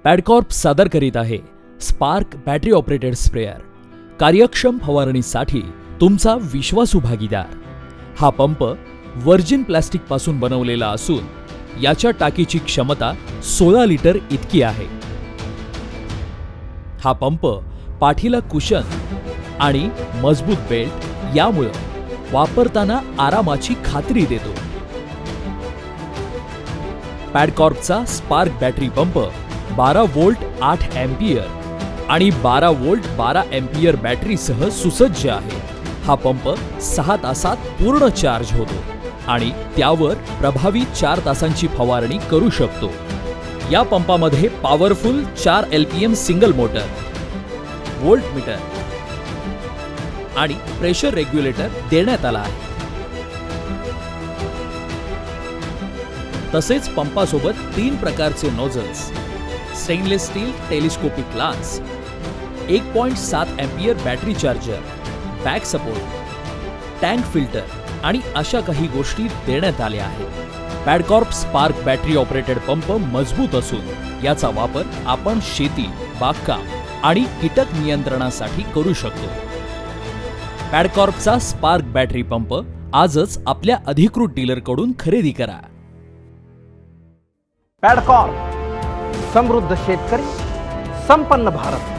पॅडकॉर्प सादर करीत आहे स्पार्क बॅटरी ऑपरेटेड स्प्रेअर, कार्यक्षम फवारणीसाठी तुमचा विश्वासू भागीदार। हा पंप व्हर्जिन प्लास्टिक पासून बनवलेला असून याच्या टाकीची क्षमता 16 लिटर इतकी आहे। हा पंप पाठीला कुशन आणि मजबूत बेल्ट यामुळे वापरताना आरामाची खात्री देतो। पॅडकॉर्पचा spark battery pump 12 volt 8 ampere आणि 12 वोल्ट 12 एम्पियर बॅटरीसह सुसज्ज आहे। हा पंप 6 तासात पूर्ण चार्ज होतो आणि त्यावर प्रभावी 4 तासांची फवारणी करू शकतो। या पंपामध्ये powerful 4 LPM single motor, voltmeter आणि प्रेशर रेग्युलेटर देण्यात आला आहे। तसेच पंपासोबत 3 प्रकारचे nozzles, stainless steel telescopic lance, 1.7 ampere battery charger, back support, tank filter आणि अशा काही गोष्टी देण्यात आल्या आहेत। Padcorp spark battery operated pump मजबूत असून याचा वापर आपण शेती, बागकाम आणि कीटक नियंत्रणासाठी करू शकतो। पॅडकॉर्पचा स्पार्क बॅटरी पंप आजच आपल्या अधिकृत डीलरकडून खरेदी करा। पॅडकॉर्प, समृद्ध शेतकरी, संपन्न भारत।